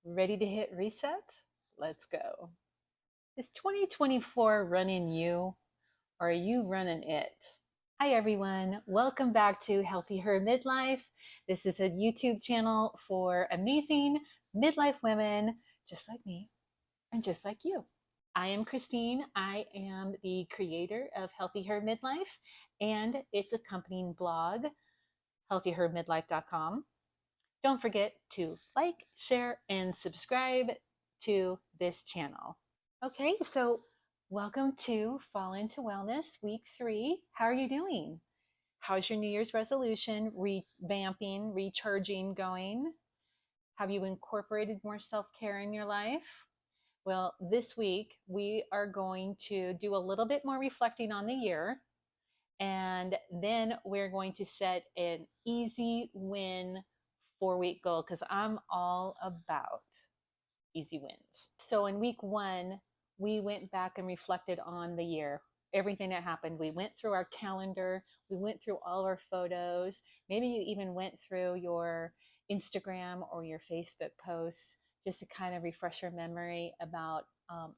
Ready to hit reset? Let's go. Is 2024 running you or are you running it? Hi, everyone. Welcome back to Healthy Her Midlife. This is a YouTube channel for amazing midlife women just like me and just like you. I am Christine. I am the creator of Healthy Her Midlife and its accompanying blog, HealthyHerMidlife.com. Don't forget to like, share, and subscribe to this channel. Okay, so welcome to Fall Into Wellness Week 3. How are you doing? How's your New Year's resolution, revamping, recharging going? Have you incorporated more self-care in your life? Well, this week we are going to do a little bit more reflecting on the year, and then we're going to set an easy win 4-week goal because I'm all about easy wins. So in week 1, we went back and reflected on the year, everything that happened. We went through our calendar, we went through all our photos. Maybe you even went through your Instagram or your Facebook posts just to kind of refresh your memory about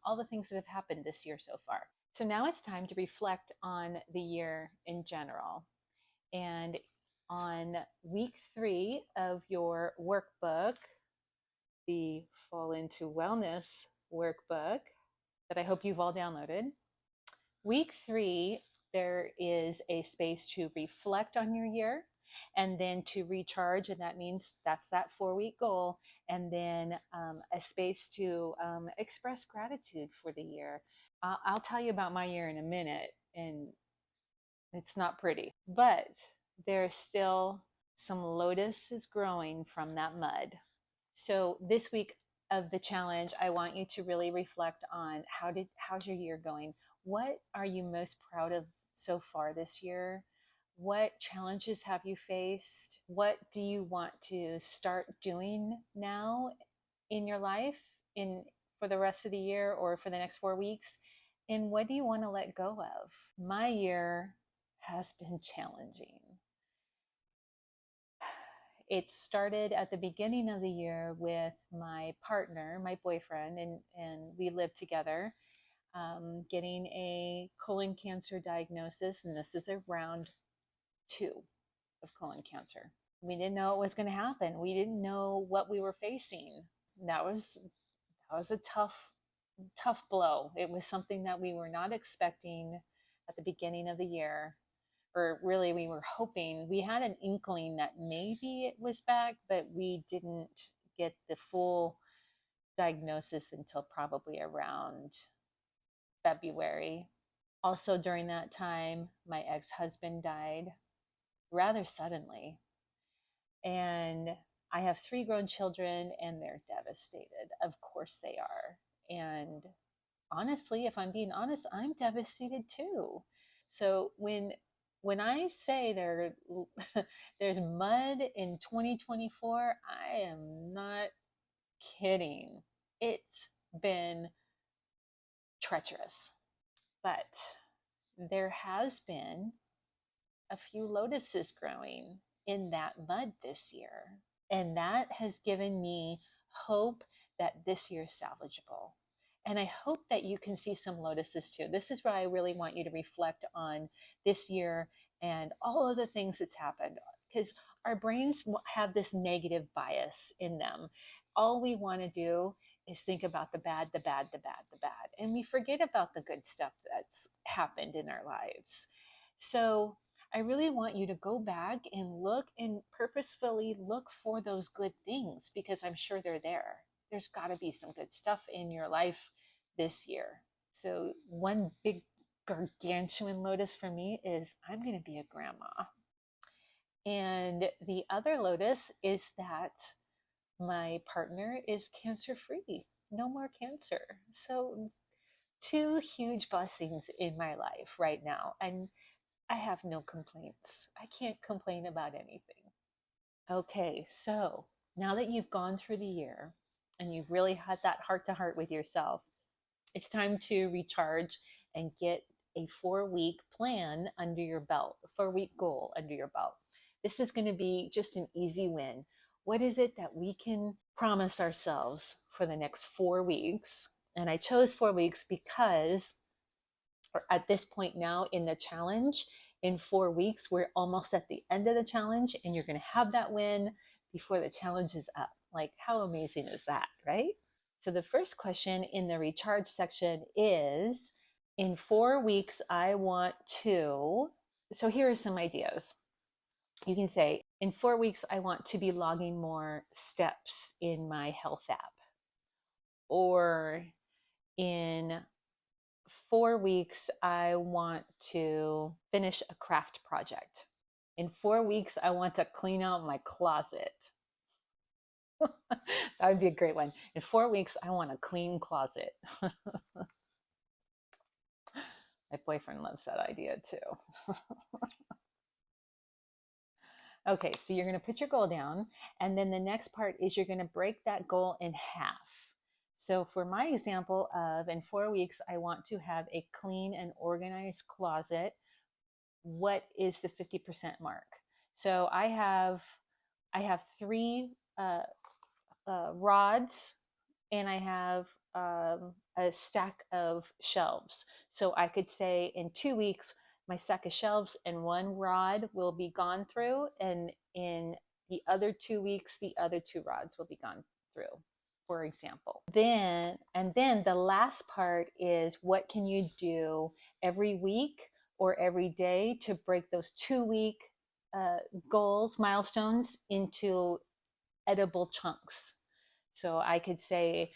all the things that have happened this year so far. So now it's time to reflect on the year in general. And on week 3 of your workbook, the Fall Into Wellness workbook that I hope you've all downloaded, week 3, there is a space to reflect on your year and then to recharge. And that means that's that 4-week goal. And then a space to express gratitude for the year. I'll tell you about my year in a minute, and it's not pretty, but there's still some lotus is growing from that mud. So this week of the challenge, I want you to really reflect on how's your year going? What are you most proud of so far this year? What challenges have you faced? What do you want to start doing now in your life for the rest of the year or for the next 4 weeks? And what do you want to let go of? My year has been challenging. It started at the beginning of the year with my partner, my boyfriend, and we lived together, getting a colon cancer diagnosis. And this is a round 2 of colon cancer. We didn't know it was going to happen. We didn't know what we were facing. That was a tough blow. It was something that we were not expecting at the beginning of the year. Or really, we were hoping, we had an inkling that maybe it was back, but we didn't get the full diagnosis until probably around February. Also, during that time, my ex-husband died rather suddenly. And I have 3 grown children, and they're devastated. Of course they are. And honestly, if I'm being honest, I'm devastated too. So when I say there's mud in 2024, I am not kidding. It's been treacherous, but there has been a few lotuses growing in that mud this year. And that has given me hope that this year is salvageable. And I hope that you can see some lotuses too. This is where I really want you to reflect on this year and all of the things that's happened, because our brains have this negative bias in them. All we want to do is think about the bad, the bad, the bad, the bad. And we forget about the good stuff that's happened in our lives. So I really want you to go back and look and purposefully look for those good things, because I'm sure they're there. There's got to be some good stuff in your life this year. So one big gargantuan lotus for me is I'm going to be a grandma. And the other lotus is that my partner is cancer-free, no more cancer. So 2 huge blessings in my life right now. And I have no complaints. I can't complain about anything. Okay, so now that you've gone through the year and you've really had that heart-to-heart with yourself, it's time to recharge and get a 4-week plan under your belt, a 4-week goal under your belt. This is going to be just an easy win. What is it that we can promise ourselves for the next 4 weeks. And I chose 4 weeks because at this point now in the challenge, in 4 weeks, we're almost at the end of the challenge, and you're going to have that win before the challenge is up. Like, how amazing is that, right? So the first question in the recharge section is, in 4 weeks, I want to, so here are some ideas. You can say, in 4 weeks, I want to be logging more steps in my health app. Or in 4 weeks, I want to finish a craft project. In 4 weeks, I want to clean out my closet. That would be a great one. In 4 weeks, I want a clean closet. My boyfriend loves that idea too. Okay, so you're going to put your goal down, and then the next part is you're going to break that goal in half. So for my example of, in 4 weeks, I want to have a clean and organized closet. What is the 50% mark? So I have 3 rods, and I have a stack of shelves. So I could say in 2 weeks, my stack of shelves and 1 rod will be gone through, and in the other 2 weeks, the other 2 rods will be gone through, for example. Then the last part is, what can you do every week or every day to break those 2-week goals, milestones, into edible chunks. So I could say,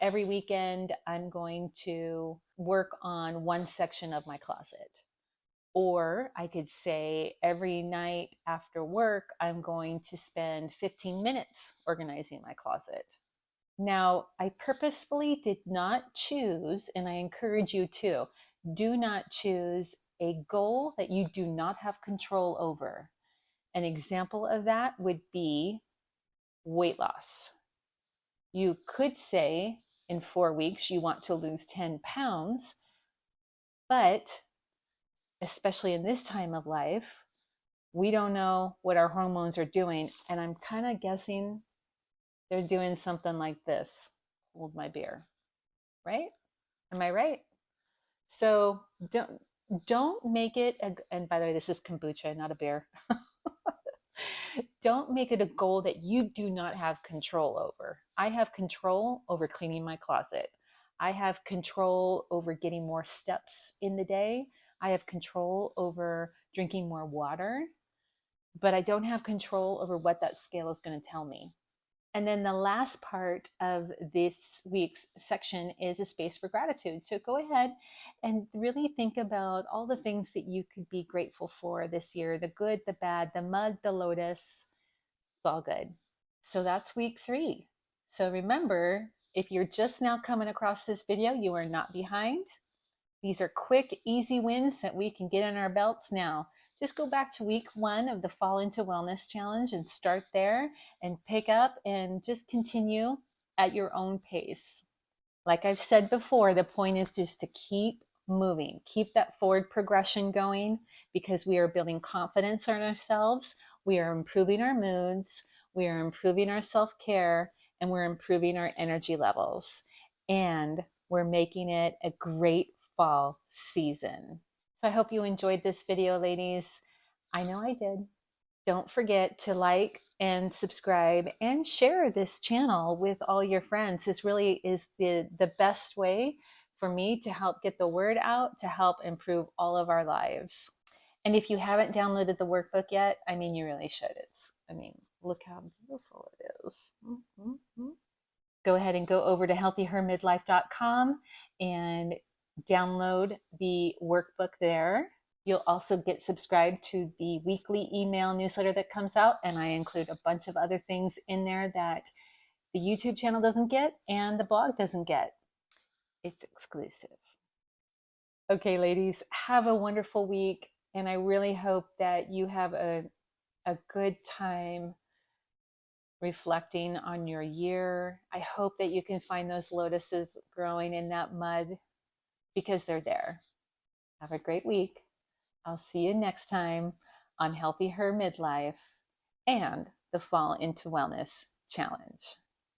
every weekend I'm going to work on 1 section of my closet. Or I could say, every night after work, I'm going to spend 15 minutes organizing my closet. Now, I purposefully did not choose, and I encourage you to, do not choose a goal that you do not have control over. An example of that would be weight loss. You could say in 4 weeks you want to lose 10 pounds, but especially in this time of life, we don't know what our hormones are doing. And I'm kind of guessing they're doing something like this. Hold my beer, right? Am I right? So don't make it and by the way, this is kombucha, not a beer. Don't make it a goal that you do not have control over. I have control over cleaning my closet. I have control over getting more steps in the day. I have control over drinking more water, but I don't have control over what that scale is going to tell me. And then the last part of this week's section is a space for gratitude. So go ahead and really think about all the things that you could be grateful for this year, the good, the bad, the mud, the lotus. It's all good. So that's week 3. So remember, if you're just now coming across this video, you are not behind. These are quick, easy wins that we can get in our belts now. Just go back to week 1 of the Fall into Wellness Challenge and start there and pick up and just continue at your own pace. Like I've said before, the point is just to keep moving, keep that forward progression going, because we are building confidence in ourselves. We are improving our moods. We are improving our self-care, and we're improving our energy levels. And we're making it a great fall season. So I hope you enjoyed this video, ladies. I know I did. Don't forget to like and subscribe and share this channel with all your friends. This really is the best way for me to help get the word out, to help improve all of our lives. And if you haven't downloaded the workbook yet, I mean, you really should. Look how beautiful it is. Go ahead and go over to HealthyHerMidlife.com and download the workbook there. You'll also get subscribed to the weekly email newsletter that comes out, and I include a bunch of other things in there that the YouTube channel doesn't get and the blog doesn't get. It's exclusive. Okay, ladies, have a wonderful week, and I really hope that you have a good time reflecting on your year. I hope that you can find those lotuses growing in that mud, because they're there. Have a great week. I'll see you next time on Healthy Her Midlife and the Fall into Wellness Challenge.